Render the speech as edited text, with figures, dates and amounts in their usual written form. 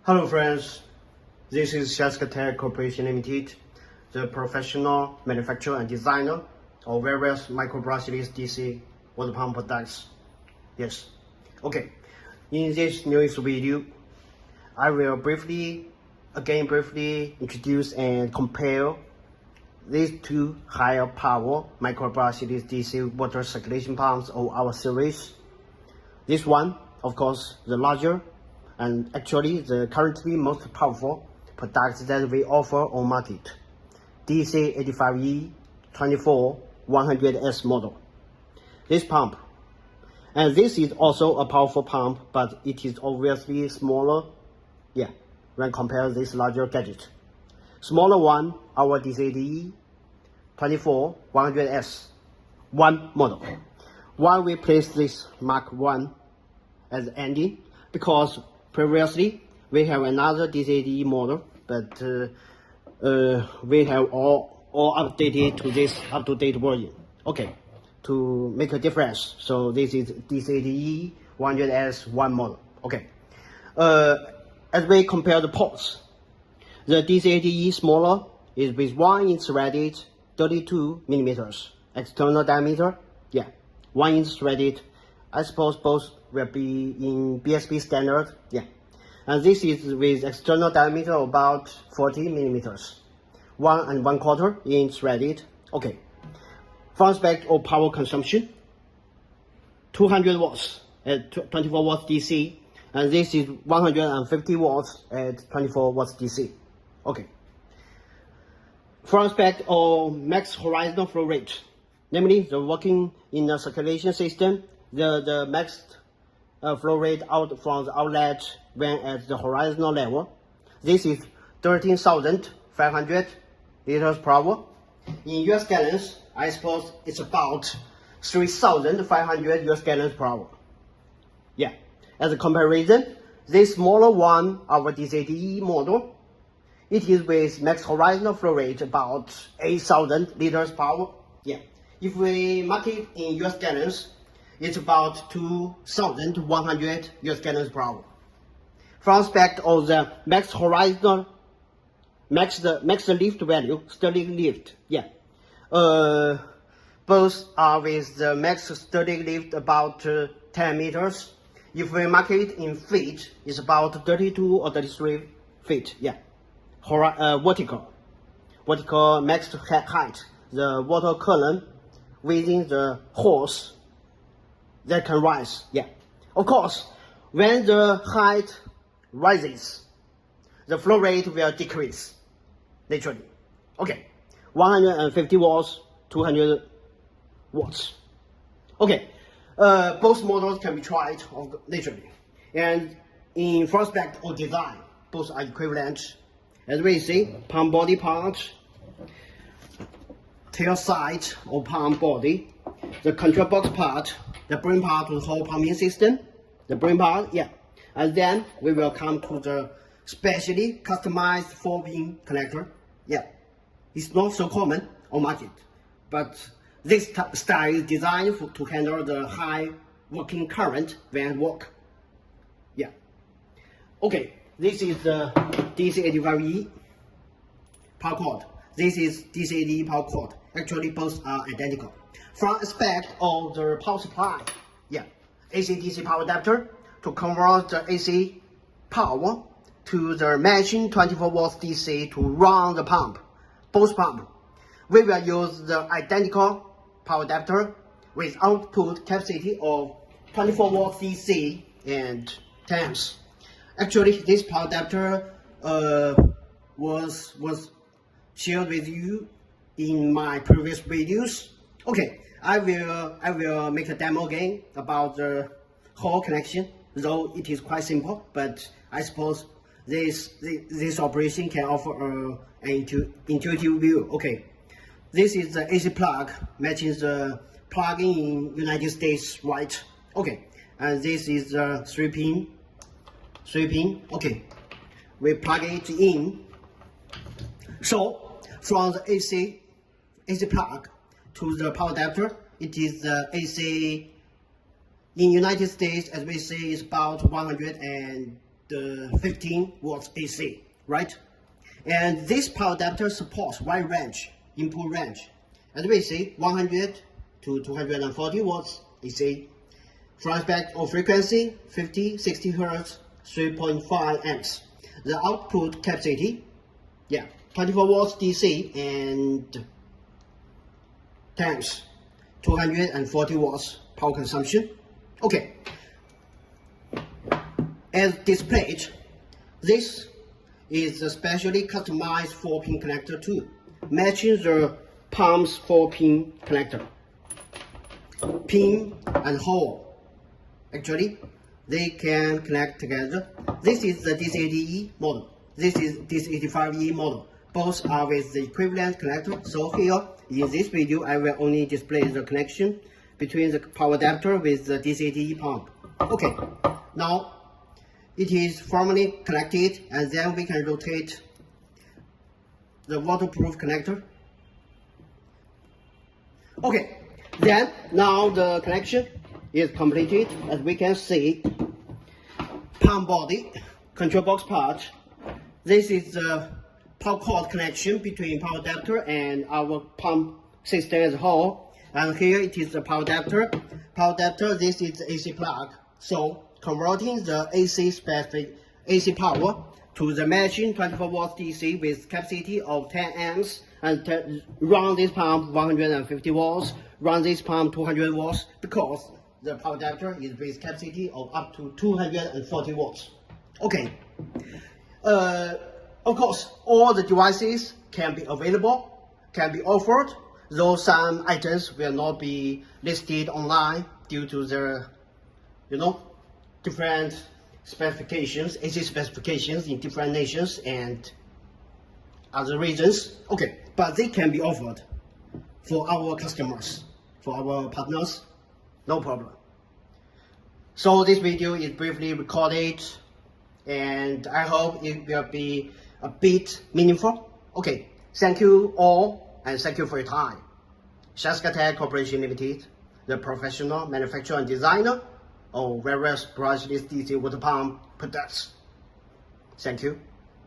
Hello friends, this is SHYSKY Corporation Limited, the professional manufacturer and designer of various microbrushless DC water pump products. Yes, okay. In this newest video, I will briefly introduce and compare these two higher power microbrushless DC water circulation pumps of our series. This one, of course, the larger and actually the currently most powerful products that we offer on market, DC85-24100S model. This pump, and this is also a powerful pump, but it is obviously smaller, when compared to this larger gadget. Smaller one, our DC85-24100S-1 model. Why we place this Mark 1 as ending? Because previously we have another DC80E model, but we have all updated to this up-to-date version. Okay, to make a difference. So this is DC80E-100S-1 model. Okay, as we compare the ports, the DC80E smaller is with 1 inch threaded 32 millimeters external diameter. 1 inch threaded. I suppose both will be in BSB standard. And this is with external diameter about 40 millimeters, 1 1/4 inch threaded. Okay. Front spec of power consumption, 200 watts at 24 watts DC, and this is 150 watts at 24 watts DC. Okay. Front spec of max horizontal flow rate, namely the working in the circulation system, the max flow rate out from the outlet when at the horizontal level. This is 13,500 liters per hour. In US gallons, I suppose it's about 3,500 US gallons per hour. As a comparison, this smaller one, our DC80E model, it is with max horizontal flow rate about 8,000 liters per hour. If we mark it in US gallons, it's about 2,100 US gallons per hour. Front spec of the max horizontal, max lift value, Stirling lift. Both are with the max Stirling lift about 10 meters. If we mark it in feet, it's about 32 or 33 feet. Vertical max height, the water column within the hose that can rise. Of course, when the height rises, the flow rate will decrease naturally. 150 watts, 200 watts. Both models can be tried naturally, and in front spec or design, both are equivalent. As we see, pump body part, tail side of pump body, the control box part, the brain part to the whole pumping system, the brain part, and then we will come to the specially customized 4-pin connector. It's not so common on market, but this style is designed to handle the high working current when at work. This is the DC85E power cord. This is DC80E power cord. Actually, both are identical. Front aspect of the power supply, AC-DC power adapter to convert the AC power to the matching 24 watts DC to run the pump, both pump. We will use the identical power adapter with output capacity of 24 watts DC and 10 amps. Actually, this power adapter was shared with you in my previous videos. I will make a demo again about the whole connection, though it is quite simple, but I suppose this operation can offer an intuitive view. This is the AC plug matching the plug-in in United States, right? And this is the 3-pin. We plug it in. So from the AC plug to the power adapter, it is the AC in United States, as we say, is about 110 the 15 watts AC, right? And this power adapter supports wide range, input range. As we see, 100 to 240 watts AC. From aspect of frequency, 50, 60 Hz, 3.5 amps. The output capacity, 24 watts DC and times 240 watts power consumption. Okay. As displayed, this is a specially customized 4-pin connector too, matching the pump's 4-pin connector. Pin and hole. Actually, they can connect together. This is the DC80E model. This is DC85E model. Both are with the equivalent connector. So here, in this video, I will only display the connection between the power adapter with the DC80E pump. Okay, now it is firmly connected, and then we can rotate the waterproof connector. Okay, then now the connection is completed. As we can see, pump body, control box part. This is the power cord connection between power adapter and our pump system as a whole. And here it is the power adapter. Power adapter, this is the AC plug. So converting the AC power to the matching 24 watts DC with capacity of 10 amps, and run this pump 150 watts, run this pump 200 watts, because the power adapter is with capacity of up to 240 watts. Okay. Of course, all the devices can be available, can be offered, though some items will not be listed online due to their, different specifications, AC specifications in different nations and other regions. Okay, but they can be offered for our customers, for our partners, no problem. So this video is briefly recorded, and I hope it will be a bit meaningful. Okay, thank you all, and thank you for your time. SHYSKY Corporation Limited, the professional manufacturer and designer of various brushless DC water pump products. Thank you.